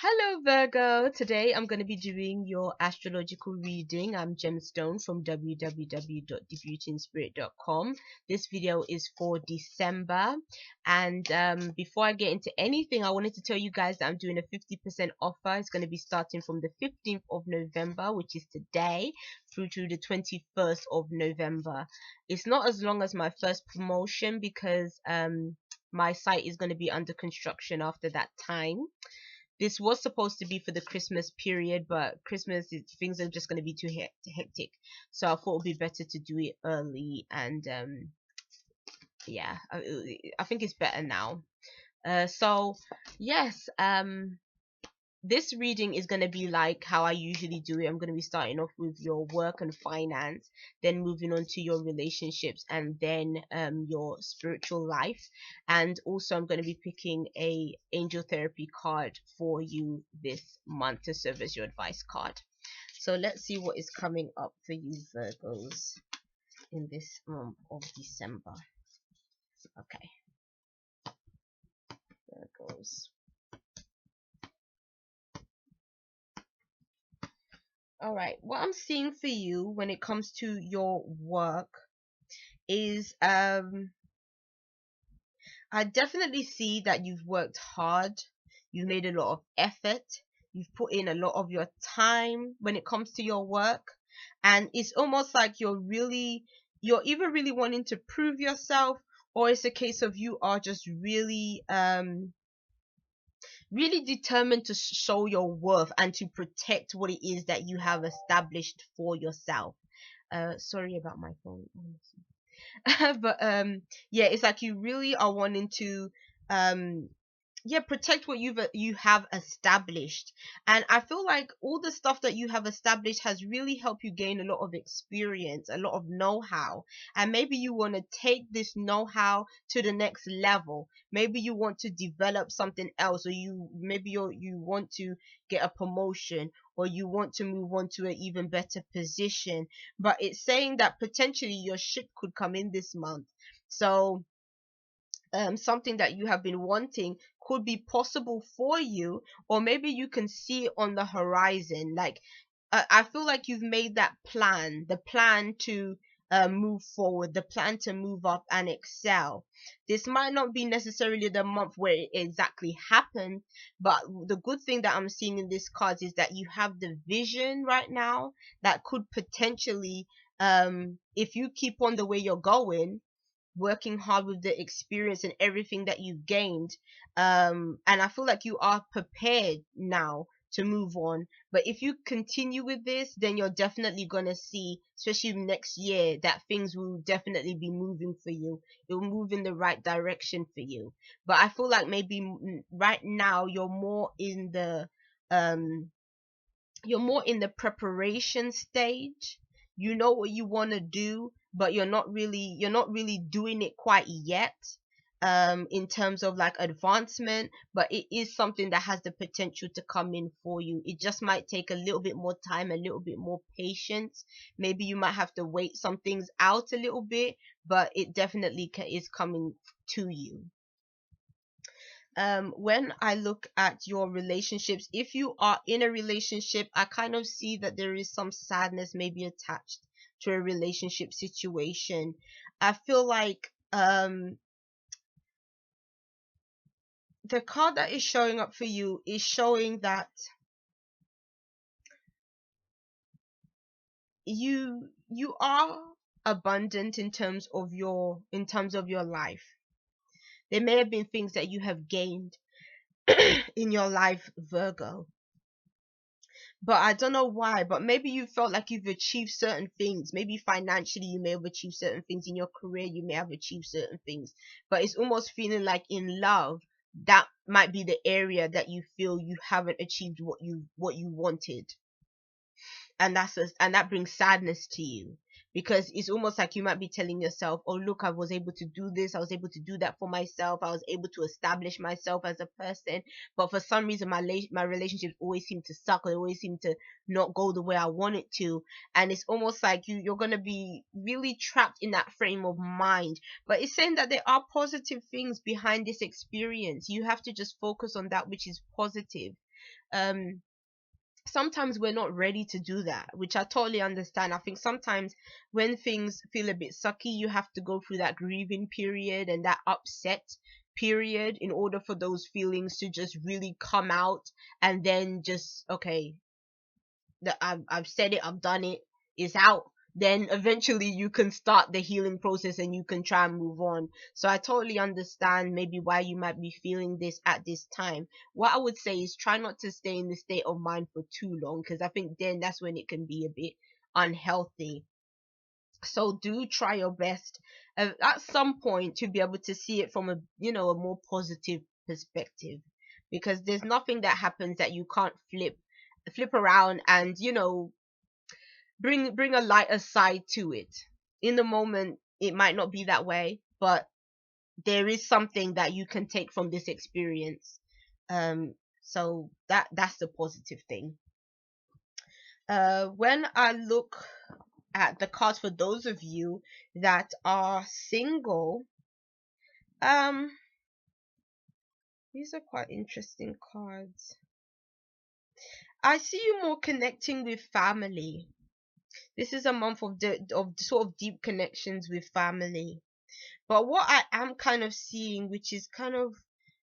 Hello Virgo, today I'm going to be doing your astrological reading. I'm Gemstone from www.thebeautyinspirit.com. This video is for December, and before I get into anything, I wanted to tell you guys that I'm doing a 50% offer. It's going to be starting from the 15th of November, which is today, through to the 21st of November. It's not as long as my first promotion because my site is going to be under construction after that time. This was supposed to be for the Christmas period, but things are just going to be too hectic. So I thought it would be better to do it early, and yeah, I think it's better now. So yes, this reading is going to be like how I usually do it. I'm going to be starting off with your work and finance, then moving on to your relationships, and then your spiritual life. And also I'm going to be picking a angel therapy card for you this month to serve as your advice card. So let's see what is coming up for you Virgos in this month of December. Okay, Virgos. All right, what I'm seeing for you when it comes to your work is I definitely see that you've worked hard, you've made a lot of effort, you've put in a lot of your time when it comes to your work, and it's almost like you're either really wanting to prove yourself, or it's a case of you are just really determined to show your worth and to protect what it is that you have established for yourself. Sorry about my phone. But yeah, it's like you really are wanting to um protect what you have established. And I feel like all the stuff that you have established has really helped you gain a lot of experience, a lot of know-how, and maybe you want to take this know-how to the next level. Maybe you want to develop something else, or you want to get a promotion, or you want to move on to an even better position. But it's saying that potentially your ship could come in this month. So something that you have been wanting could be possible for you, or maybe you can see it on the horizon. Like I feel like you've made that plan, the plan to move forward, the plan to move up and excel. This might not be necessarily the month where it exactly happened, but the good thing that I'm seeing in this card is that you have the vision right now that could potentially, if you keep on the way you're going, working hard with the experience and everything that you gained, and I feel like you are prepared now to move on. But if you continue with this, then you're definitely gonna see, especially next year, that things will definitely be moving for you. It will move in the right direction for you. But I feel like maybe right now um you're more in the preparation stage. You know what you want to do, but you're not really doing it quite yet, in terms of like advancement. But it is something that has the potential to come in for you. It just might take a little bit more time, a little bit more patience. Maybe you might have to wait some things out a little bit, but it definitely is coming to you. When I look at your relationships, if you are in a relationship, I kind of see that there is some sadness maybe attached to a relationship situation. I feel like the card that is showing up for you is showing that you are abundant in terms of your life. There may have been things that you have gained in your life, Virgo, but I don't know why. But maybe you felt like you've achieved certain things. Maybe financially, you may have achieved certain things. In your career, you may have achieved certain things. But it's almost feeling like in love, that might be the area that you feel you haven't achieved what you wanted, and that brings sadness to you. because it's almost like you might be telling yourself, oh look, I was able to do this, I was able to do that for myself, I was able to establish myself as a person, but for some reason my relationships always seem to suck, or they always seem to not go the way I want it to. And it's almost like you're going to be really trapped in that frame of mind. But it's saying that there are positive things behind this experience. You have to just focus on that which is positive. um Sometimes we're not ready to do that, which I totally understand. I think sometimes when things feel a bit sucky, you have to go through that grieving period and that upset period in order for those feelings to just really come out, and then just, okay, that I've said it, I've done it, it's out. Then eventually you can start the healing process and you can try and move on. So I totally understand maybe why you might be feeling this at this time. What I would say is try not to stay in the state of mind for too long, because I think then that's when it can be a bit unhealthy. So do try your best at some point to be able to see it from a, a more positive perspective, because there's nothing that happens that you can't flip around and, bring a lighter side to it. In the moment it might not be that way, but there is something that you can take from this experience. So that's the positive thing. When I look at the cards for those of you that are single, um these are quite interesting cards. I see you more connecting with family. This is a month of sort of deep connections with family. But what I am kind of seeing, which is kind of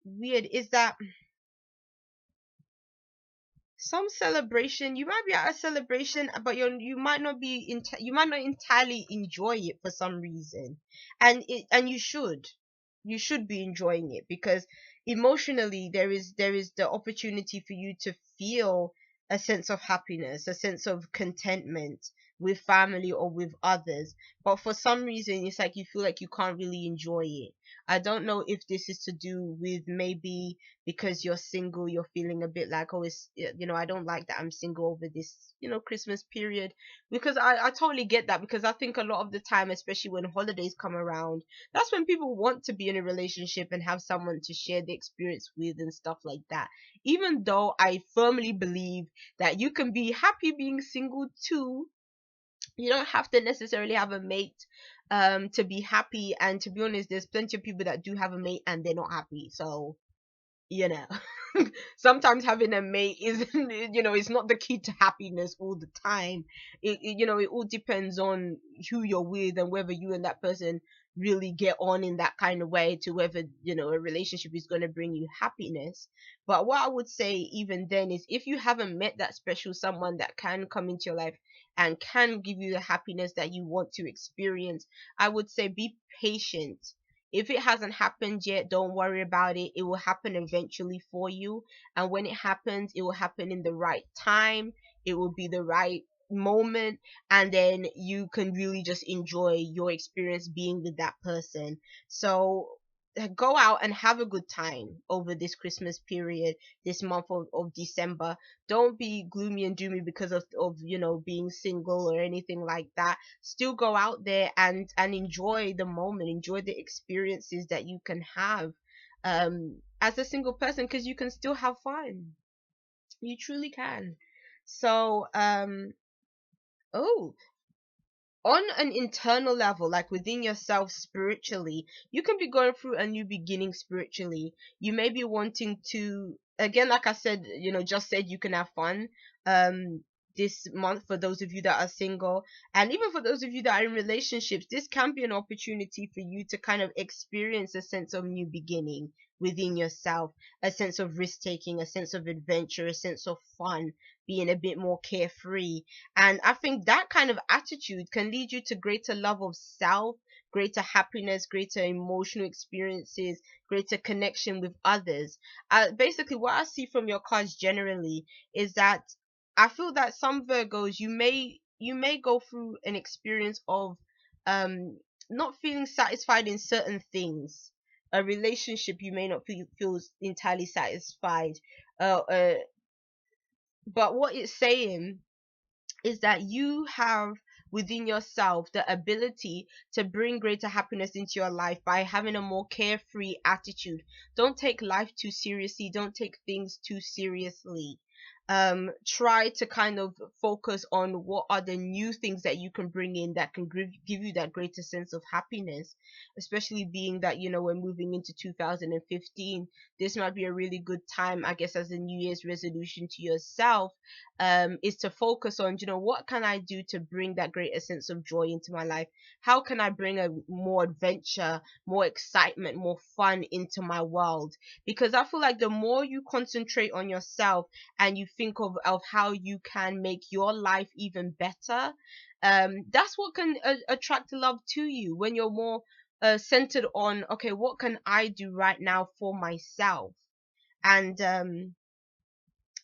weird, is that some celebration, you might be at a celebration, but you might not entirely enjoy it for some reason. And you should be enjoying it, because emotionally there is the opportunity for you to feel a sense of happiness, a sense of contentment with family or with others. But for some reason it's like you feel like you can't really enjoy it. I don't know if this is to do with maybe because you're single, you're feeling a bit like, oh, I don't like that I'm single over this, Christmas period. Because I totally get that, because I think a lot of the time, especially when holidays come around, that's when people want to be in a relationship and have someone to share the experience with and stuff like that. Even though I firmly believe that you can be happy being single too. You don't have to necessarily have a mate to be happy. And to be honest, there's plenty of people that do have a mate and they're not happy. So, you know sometimes having a mate isn't, it's not the key to happiness all the time. It all depends on who you're with and whether you and that person really get on in that kind of way, to whether, a relationship is going to bring you happiness. But what I would say even then is, if you haven't met that special someone that can come into your life and can give you the happiness that you want to experience, I would say be patient. If it hasn't happened yet, don't worry about it. It will happen eventually for you. And when it happens, it will happen in the right time. It will be the right moment. And then you can really just enjoy your experience being with that person. So go out and have a good time over this Christmas period, this month of December. Don't be gloomy and doomy because of being single or anything like that. Still go out there and enjoy the moment, enjoy the experiences that you can have as a single person, because you can still have fun. You truly can. So oh, on an internal level, like within yourself spiritually, you can be going through a new beginning spiritually. You may be wanting to, again, like I said, just said, you can have fun this month for those of you that are single. And even for those of you that are in relationships, this can be an opportunity for you to kind of experience a sense of new beginning within yourself, a sense of risk taking, a sense of adventure, a sense of fun, being a bit more carefree. And I think that kind of attitude can lead you to greater love of self, greater happiness, greater emotional experiences, greater connection with others. Basically, what I see from your cards generally is that I feel that some Virgos, you may go through an experience of not feeling satisfied in certain things. A relationship, you may not feel entirely satisfied. Uh, uh, but what it's saying is that you have within yourself the ability to bring greater happiness into your life by having a more carefree attitude. Don't take life too seriously, don't take things too seriously. Try to kind of focus on what are the new things that you can bring in that can give you that greater sense of happiness, especially being that, we're moving into 2015. This might be a really good time, I guess, as a New Year's resolution to yourself, is to focus on, what can I do to bring that greater sense of joy into my life? How can I bring a more adventure, more excitement, more fun into my world? Because I feel like the more you concentrate on yourself and you think of how you can make your life even better, that's what can attract love to you. When you're more centered on, okay, what can I do right now for myself? And um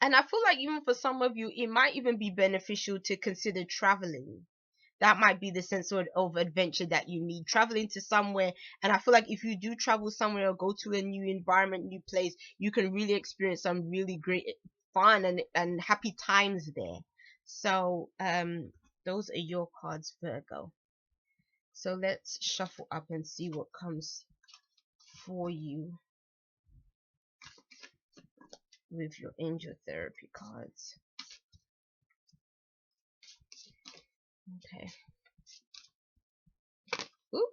and I feel like even for some of you, it might even be beneficial to consider traveling. That might be the sense of adventure that you need, traveling to somewhere. And I feel like if you do travel somewhere or go to a new environment, new place, you can really experience some really great fun and happy times there. So those are your cards, Virgo. So let's shuffle up and see what comes for you with your angel therapy cards. Okay. Ooh,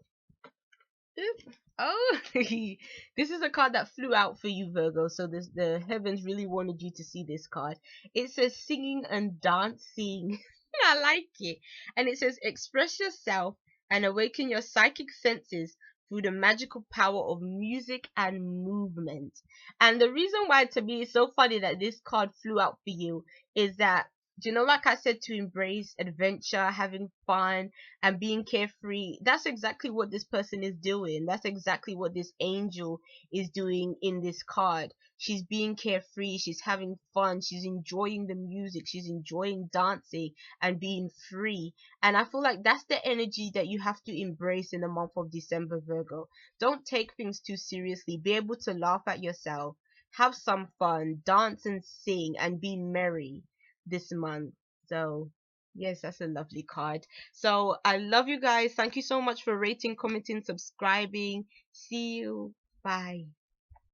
ooh. Oh, this is a card that flew out for you, Virgo. So the heavens really wanted you to see this card. It says singing and dancing. I like it. And it says express yourself and awaken your psychic senses through the magical power of music and movement. And the reason why, to me, it's so funny that this card flew out for you is that, like I said, to embrace adventure, having fun, and being carefree. That's exactly what this person is doing. That's exactly what this angel is doing in this card. She's being carefree, she's having fun, she's enjoying the music, she's enjoying dancing and being free. And I feel like that's the energy that you have to embrace in the month of December, Virgo. Don't take things too seriously. Be able to laugh at yourself, have some fun, dance and sing, and be merry this month. So yes, that's a lovely card. So I love you guys. Thank you so much for rating, commenting, subscribing. See you. Bye.